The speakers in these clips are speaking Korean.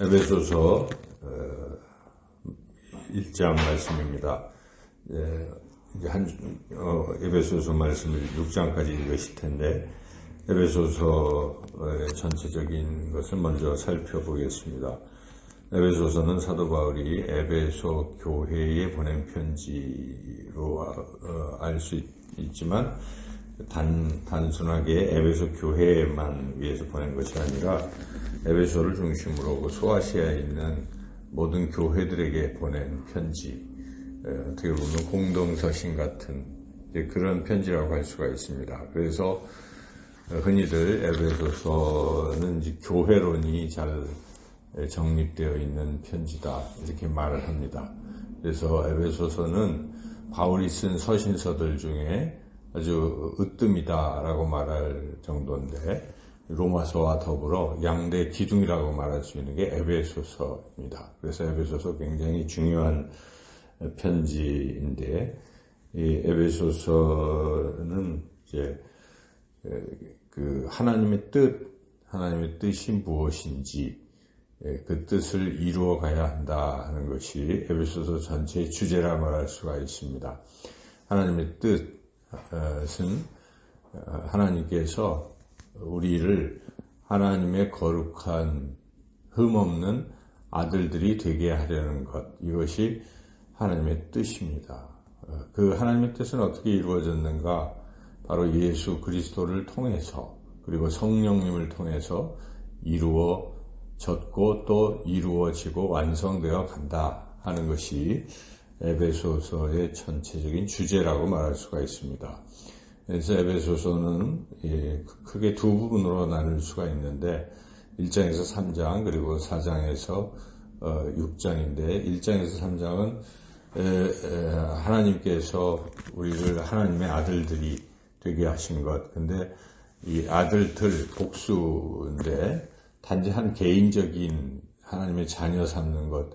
에베소서 1장 말씀입니다. 이제 에베소서 말씀을 6장까지 읽으실 텐데, 에베소서의 전체적인 것을 먼저 살펴보겠습니다. 에베소서는 사도 바울이 에베소 교회에 보낸 편지로 알 수 있지만, 단순하게 에베소 교회만 위해서 보낸 것이 아니라 에베소를 중심으로 소아시아에 있는 모든 교회들에게 보낸 편지, 어떻게 보면 공동서신 같은 그런 편지라고 할 수가 있습니다. 그래서 흔히들 에베소서는 이제 교회론이 잘 정립되어 있는 편지다 이렇게 말을 합니다. 그래서 에베소서는 바울이 쓴 서신서들 중에 아주 으뜸이다라고 말할 정도인데, 로마서와 더불어 양대 기둥이라고 말할 수 있는 게 에베소서입니다. 그래서 에베소서 굉장히 중요한 편지인데, 이 에베소서는 이제 그 하나님의 뜻이 무엇인지 그 뜻을 이루어 가야 한다 하는 것이 에베소서 전체의 주제라 말할 수가 있습니다. 하나님의 뜻은 하나님께서 우리를 하나님의 거룩한 흠없는 아들들이 되게 하려는 것, 이것이 하나님의 뜻입니다. 그 하나님의 뜻은 어떻게 이루어졌는가? 바로 예수 그리스도를 통해서, 그리고 성령님을 통해서 이루어졌고 또 이루어지고 완성되어 간다 하는 것이 에베소서의 전체적인 주제라고 말할 수가 있습니다. 그래서 에베소서는 크게 두 부분으로 나눌 수가 있는데, 1장에서 3장 그리고 4장에서 6장인데, 1장에서 3장은 하나님께서 우리를 하나님의 아들들이 되게 하신 것, 근데 이 아들들 복수인데 단지 한 개인적인 하나님의 자녀 삼는 것,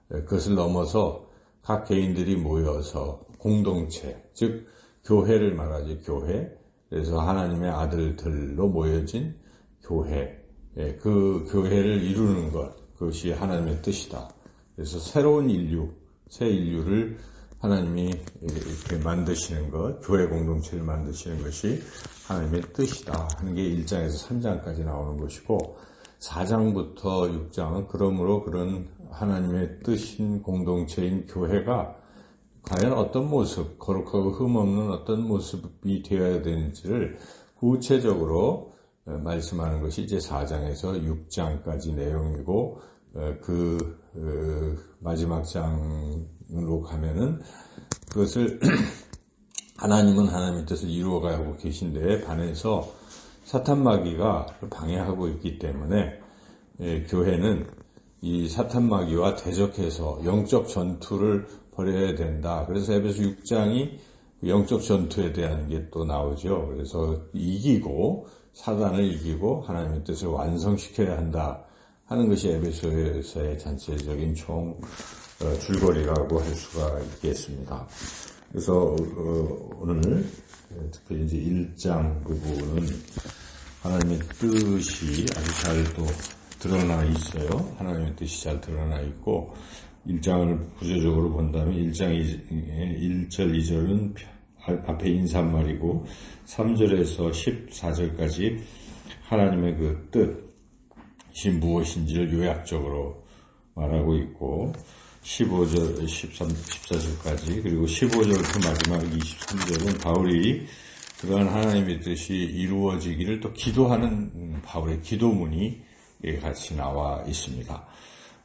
그것을 넘어서 각 개인들이 모여서 공동체, 즉 교회를 말하지, 교회. 그래서 하나님의 아들들로 모여진 교회, 그 교회를 이루는 것, 그것이 하나님의 뜻이다. 그래서 새로운 인류, 새 인류를 하나님이 이렇게 만드시는 것, 교회 공동체를 만드시는 것이 하나님의 뜻이다 하는 게 1장에서 3장까지 나오는 것이고, 4장부터 6장은 그러므로 그런 하나님의 뜻인 공동체인 교회가 과연 어떤 모습, 거룩하고 흠없는 어떤 모습이 되어야 되는지를 구체적으로 말씀하는 것이 이제 4장에서 6장까지 내용이고, 마지막 장으로 가면은 그것을 하나님은 하나님의 뜻을 이루어가고 계신데 반해서 사탄마귀가 방해하고 있기 때문에 교회는 이 사탄마귀와 대적해서 영적 전투를 벌여야 된다. 그래서 에베소 6장이 영적 전투에 대한 게 또 나오죠. 그래서 사단을 이기고 하나님의 뜻을 완성시켜야 한다 하는 것이 에베소서의 전체적인 줄거리라고 할 수가 있겠습니다. 그래서 오늘 특히 이제 1장 부분은 하나님의 뜻이 아주 잘 또 드러나 있어요. 하나님의 뜻이 잘 드러나 있고, 1장을 구조적으로 본다면 1장 1절 2절은 앞에 인사말이고, 3절에서 14절까지 하나님의 그 뜻이 무엇인지를 요약적으로 말하고 있고, 15절, 14절까지, 그리고 15절부터 마지막 23절은 바울이 그러한 하나님의 뜻이 이루어지기를 또 기도하는 바울의 기도문이 같이 나와 있습니다.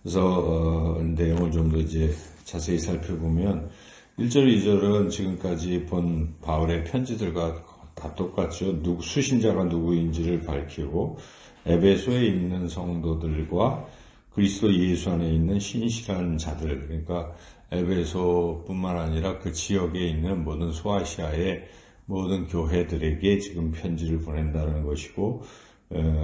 그래서 내용을 좀 더 이제 자세히 살펴보면 1절, 2절은 지금까지 본 바울의 편지들과 다 똑같죠. 수신자가 누구인지를 밝히고, 에베소에 있는 성도들과 그리스도 예수 안에 있는 신실한 자들, 그러니까 에베소뿐만 아니라 그 지역에 있는 모든 소아시아의 모든 교회들에게 지금 편지를 보낸다는 것이고,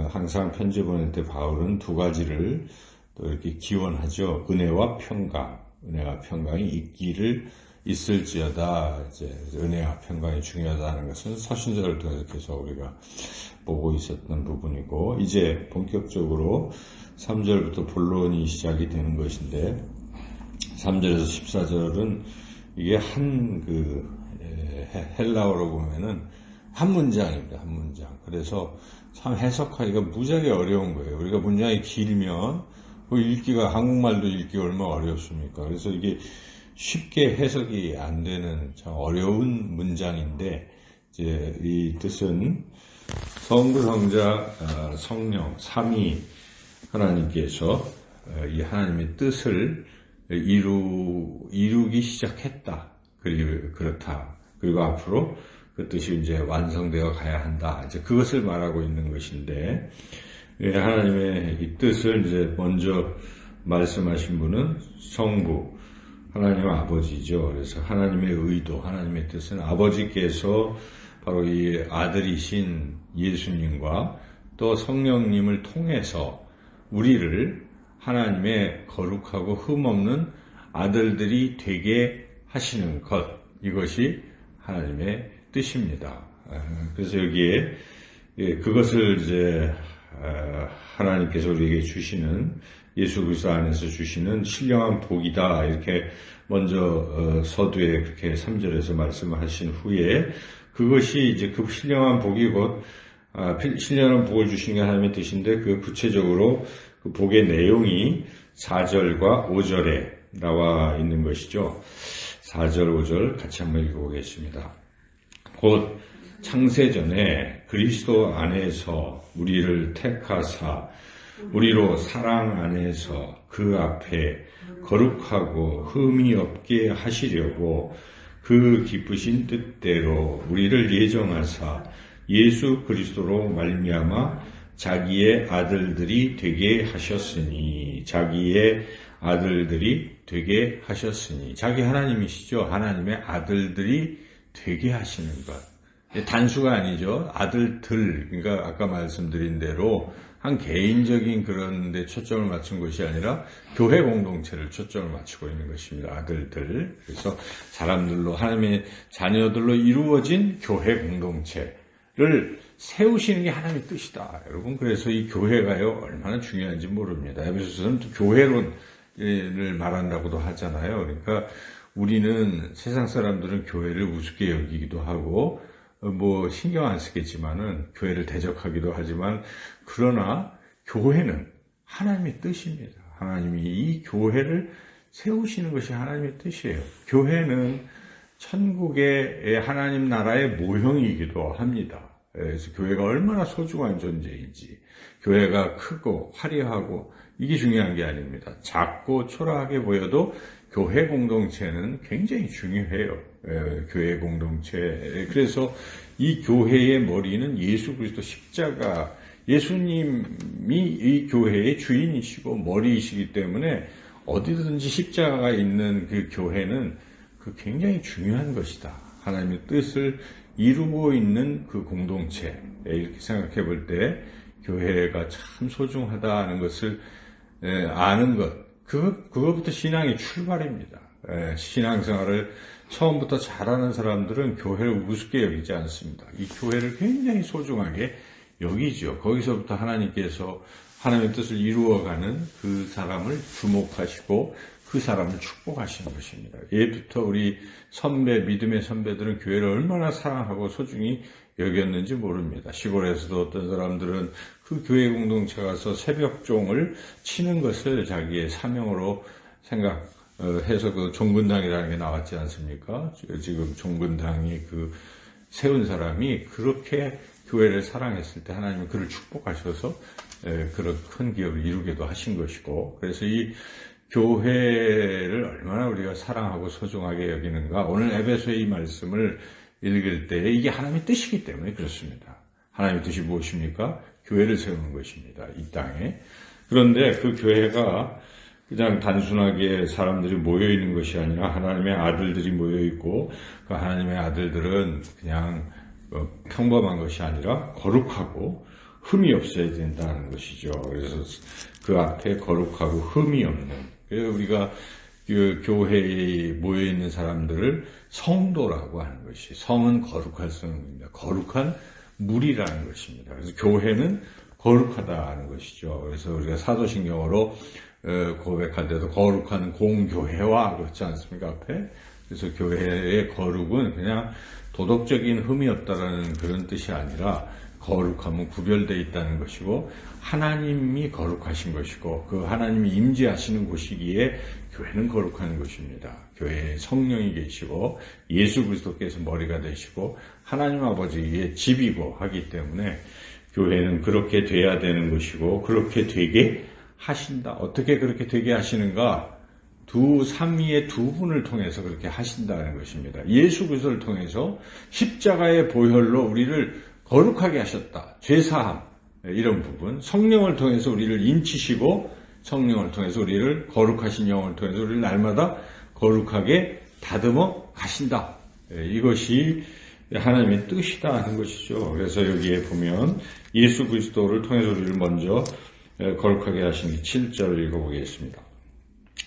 항상 편지 보낼 때 바울은 두 가지를 또 이렇게 기원하죠. 은혜와 평강이 있기를 있을지어다. 이제 은혜와 평강이 중요하다는 것은 서신서를 통해서 계속 우리가 보고 있었던 부분이고, 이제 본격적으로 3절부터 본론이 시작이 되는 것인데, 3절에서 14절은 이게 헬라어로 보면은 한 문장입니다. 한 문장. 그래서 참 해석하기가 무지하게 어려운 거예요. 우리가 문장이 길면 읽기가, 한국말도 읽기 얼마나 어렵습니까? 그래서 이게 쉽게 해석이 안 되는 참 어려운 문장인데, 이제 이 뜻은 성부, 성자, 성령, 삼위 하나님께서 이 하나님의 뜻을 이루기 시작했다. 그리고 그렇다. 그리고 앞으로 그 뜻이 이제 완성되어 가야 한다. 이제 그것을 말하고 있는 것인데, 하나님의 이 뜻을 이제 먼저 말씀하신 분은 성부, 하나님 아버지죠. 그래서 하나님의 의도, 하나님의 뜻은 아버지께서 바로 이 아들이신 예수님과 또 성령님을 통해서 우리를 하나님의 거룩하고 흠없는 아들들이 되게 하시는 것, 이것이 하나님의 뜻입니다. 그래서 여기에 그것을 이제 하나님께서 우리에게 주시는, 예수 그리스도 안에서 주시는 신령한 복이다, 이렇게 먼저 서두에 그렇게 3절에서 말씀하신 후에, 그것이 이제 그 신령한 복이 곧 신령한 복을 주신 게 하나님의 뜻인데, 그 구체적으로 그 복의 내용이 4절과 5절에 나와 있는 것이죠. 4절, 5절 같이 한번 읽어보겠습니다. 곧 창세전에 그리스도 안에서 우리를 택하사 우리로 사랑 안에서 그 앞에 거룩하고 흠이 없게 하시려고 그 기쁘신 뜻대로 우리를 예정하사 예수 그리스도로 말미암아 자기의 아들들이 되게 하셨으니, 자기의 아들들이 되게 하셨으니, 자기 하나님이시죠. 하나님의 아들들이 되게 하시는 것. 단수가 아니죠. 아들들. 그러니까 아까 말씀드린 대로 한 개인적인 그런 데 초점을 맞춘 것이 아니라 교회 공동체를 초점을 맞추고 있는 것입니다. 아들들. 그래서 사람들로, 하나님의 자녀들로 이루어진 교회 공동체를 세우시는 게 하나님의 뜻이다. 여러분, 그래서 이 교회가요, 얼마나 중요한지 모릅니다. 에베소서는 또 교회론을 말한다고도 하잖아요. 그러니까 우리는, 세상 사람들은 교회를 우습게 여기기도 하고, 신경 안 쓰겠지만은, 교회를 대적하기도 하지만, 그러나 교회는 하나님의 뜻입니다. 하나님이 이 교회를 세우시는 것이 하나님의 뜻이에요. 교회는 천국의 하나님 나라의 모형이기도 합니다. 그래서 교회가 얼마나 소중한 존재인지, 교회가 크고 화려하고 이게 중요한 게 아닙니다. 작고 초라하게 보여도 교회 공동체는 굉장히 중요해요. 교회 공동체. 그래서 이 교회의 머리는 예수 그리스도 십자가, 예수님이 이 교회의 주인이시고 머리이시기 때문에 어디든지 십자가가 있는 그 교회는 그 굉장히 중요한 것이다. 하나님의 뜻을 이루고 있는 그 공동체, 이렇게 생각해 볼 때 교회가 참 소중하다는 것을 아는 것, 그것부터 신앙의 출발입니다. 신앙생활을 처음부터 잘하는 사람들은 교회를 우습게 여기지 않습니다. 이 교회를 굉장히 소중하게 여기죠. 거기서부터 하나님께서 하나님의 뜻을 이루어가는 그 사람을 주목하시고 그 사람을 축복하시는 것입니다. 예부터 우리 믿음의 선배들은 교회를 얼마나 사랑하고 소중히 여겼는지 모릅니다. 시골에서도 어떤 사람들은 그 교회 공동체 가서 새벽종을 치는 것을 자기의 사명으로 생각해서 그 종근당이라는 게 나왔지 않습니까? 지금 종근당이 그 세운 사람이 그렇게 교회를 사랑했을 때 하나님은 그를 축복하셔서 그런 큰 기업을 이루기도 하신 것이고, 그래서 이 교회를 얼마나 우리가 사랑하고 소중하게 여기는가. 오늘 에베소의 이 말씀을 읽을 때 이게 하나님의 뜻이기 때문에 그렇습니다. 하나님의 뜻이 무엇입니까? 교회를 세우는 것입니다. 이 땅에. 그런데 그 교회가 그냥 단순하게 사람들이 모여있는 것이 아니라 하나님의 아들들이 모여있고, 그 하나님의 아들들은 그냥 평범한 것이 아니라 거룩하고 흠이 없어야 된다는 것이죠. 그래서 그 앞에 거룩하고 흠이 없는, 그래서 우리가 그 교회에 모여있는 사람들을 성도라고 하는 것이, 성은 거룩할 성입니다. 거룩한 물이라는 것입니다. 그래서 교회는 거룩하다는 것이죠. 그래서 우리가 사도신경으로 고백할 때도 거룩한 공교회와 그렇지 않습니까? 앞에. 그래서 교회의 거룩은 그냥 도덕적인 흠이 없다라는 그런 뜻이 아니라 거룩함은 구별되어 있다는 것이고 하나님이 거룩하신 것이고 그 하나님이 임재하시는 곳이기에 교회는 거룩한 것입니다. 교회에 성령이 계시고 예수 그리스도께서 머리가 되시고 하나님 아버지의 집이고 하기 때문에 교회는 그렇게 돼야 되는 것이고 그렇게 되게 하신다. 어떻게 그렇게 되게 하시는가? 삼위의 두 분을 통해서 그렇게 하신다는 것입니다. 예수 그리스도를 통해서 십자가의 보혈로 우리를 거룩하게 하셨다. 죄사함 이런 부분, 성령을 통해서 우리를 인치시고 성령을 통해서 우리를 거룩하신 영을 통해서 우리를 날마다 거룩하게 다듬어 가신다. 이것이 하나님의 뜻이다 하는 것이죠. 그래서 여기에 보면 예수 그리스도를 통해서 우리를 먼저 거룩하게 하신 7절을 읽어보겠습니다.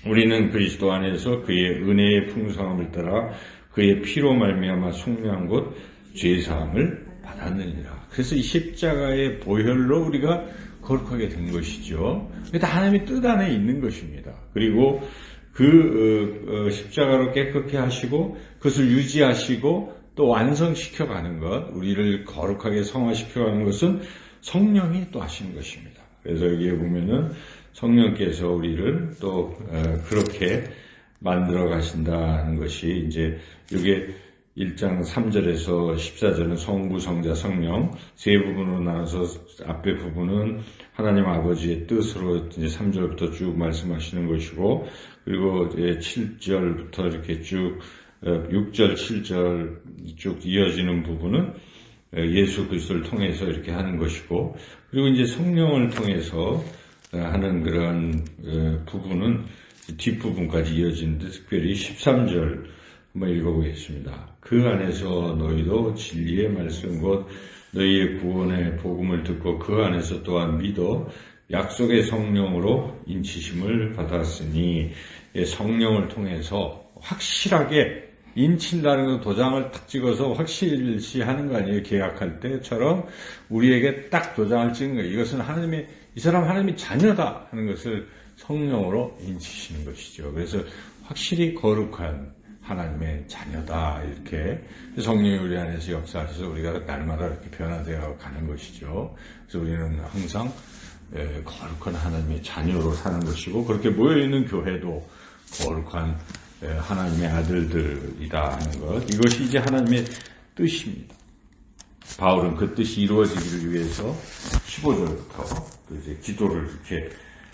우리는 그리스도 안에서 그의 은혜의 풍성함을 따라 그의 피로 말미암아 속량한 곧 죄사함을 받았느니라. 그래서 이 십자가의 보혈로 우리가 거룩하게 된 것이죠. 그게 다 하나님의 뜻 안에 있는 것입니다. 그리고 그 십자가로 깨끗게 하시고 그것을 유지하시고 또 완성시켜가는 것, 우리를 거룩하게 성화시켜가는 것은 성령이 또 하시는 것입니다. 그래서 여기에 보면은 성령께서 우리를 또 그렇게 만들어 가신다는 것이 이제 이게 1장 3절에서 14절은 성부, 성자, 성령 세 부분으로 나눠서 앞에 부분은 하나님 아버지의 뜻으로 이제 3절부터 쭉 말씀하시는 것이고 그리고 이제 7절부터 이렇게 쭉 6절, 7절 쭉 이어지는 부분은 예수 그리스도를 통해서 이렇게 하는 것이고 그리고 이제 성령을 통해서 하는 그런 부분은 뒷부분까지 이어지는데 특별히 13절 한번 읽어보겠습니다. 그 안에서 너희도 진리의 말씀 곧 너희의 구원의 복음을 듣고 그 안에서 또한 믿어 약속의 성령으로 인치심을 받았으니 성령을 통해서 확실하게 인친다는 건 도장을 탁 찍어서 확실시 하는 거 아니에요? 계약할 때처럼 우리에게 딱 도장을 찍은 거예요. 이것은 이 사람 하나님의 자녀다 하는 것을 성령으로 인치시는 것이죠. 그래서 확실히 거룩한 하나님의 자녀다 이렇게 성령이 우리 안에서 역사하셔서 우리가 날마다 이렇게 변화되어 가는 것이죠. 그래서 우리는 항상 거룩한 하나님의 자녀로 사는 것이고 그렇게 모여있는 교회도 거룩한 하나님의 아들들이다 하는 것, 이것이 이제 하나님의 뜻입니다. 바울은 그 뜻이 이루어지기를 위해서 15절부터 또 이제 기도를 이렇게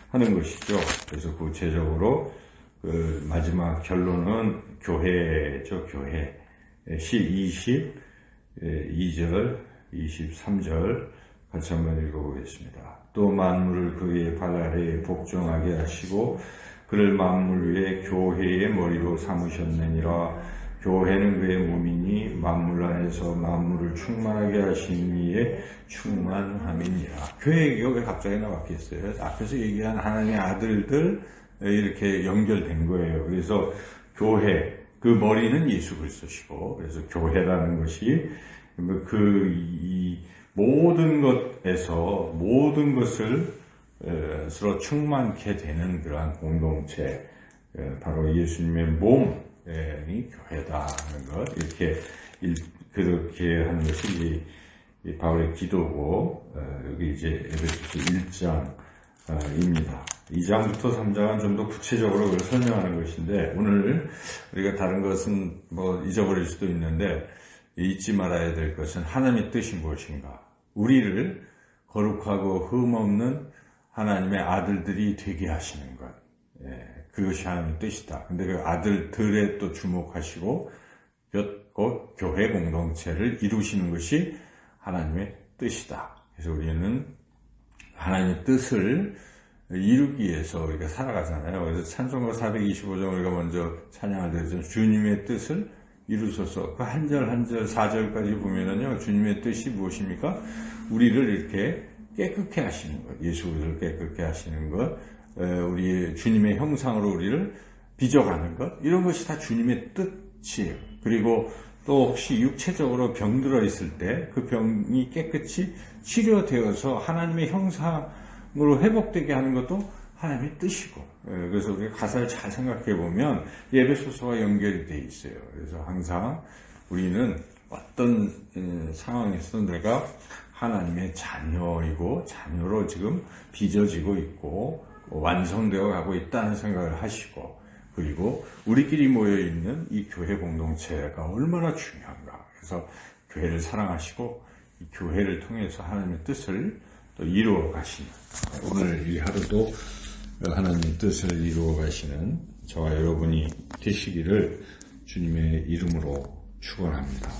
하는 것이죠. 그래서 구체적으로 그 마지막 결론은 교회죠, 교회. 22절, 23절 같이 한번 읽어보겠습니다. 또 만물을 그의 발 아래에 복종하게 하시고 그를 만물 위에 교회의 머리로 삼으셨느니라. 교회는 그의 몸이니 만물 안에서 만물을 충만하게 하신 이의 충만함이니라. 교회 얘기가 왜 갑자기 나왔겠어요? 앞에서 얘기한 하나님의 아들들 이렇게 연결된 거예요. 그래서 교회, 그 머리는 예수 그리스도시고 그래서 교회라는 것이 이 모든 것에서 모든 것을 서로 충만케 되는 그러한 공동체, 바로 예수님의 몸이 교회다 하는 것, 그렇게 하는 것이 이 바울의 기도고, 여기 이제 에베소서 1장입니다. 2장부터 3장은 좀 더 구체적으로 그걸 설명하는 것인데, 오늘 우리가 다른 것은 잊어버릴 수도 있는데, 잊지 말아야 될 것은 하나님의 뜻이 무엇인가? 우리를 거룩하고 흠없는 하나님의 아들들이 되게 하시는 것. 그것이 하나님의 뜻이다. 근데 그 아들들에 또 주목하시고, 곧 교회 공동체를 이루시는 것이 하나님의 뜻이다. 그래서 우리는 하나님의 뜻을 이루기 위해서 우리가 살아가잖아요. 그래서 찬송가 425장 우리가 먼저 찬양할 때 주님의 뜻을 이루소서. 그 한 절 한 절 4절까지 보면은요, 주님의 뜻이 무엇입니까? 우리를 이렇게 깨끗게 하시는 것, 예수 그리스도를 깨끗게 하시는 것, 우리 주님의 형상으로 우리를 빚어가는 것, 이런 것이 다 주님의 뜻이에요. 그리고 또 혹시 육체적으로 병들어 있을 때 그 병이 깨끗이 치료되어서 하나님의 형상으로 회복되게 하는 것도 하나님의 뜻이고, 그래서 우리가 가사를 잘 생각해 보면 에베소서와 연결이 돼 있어요. 그래서 항상 우리는 어떤 상황에서 내가 하나님의 자녀이고 자녀로 지금 빚어지고 있고 완성되어 가고 있다는 생각을 하시고, 그리고 우리끼리 모여있는 이 교회 공동체가 얼마나 중요한가. 그래서 교회를 사랑하시고 이 교회를 통해서 하나님의 뜻을 또 이루어 가시는, 오늘 이 하루도 하나님의 뜻을 이루어 가시는 저와 여러분이 되시기를 주님의 이름으로 축원합니다.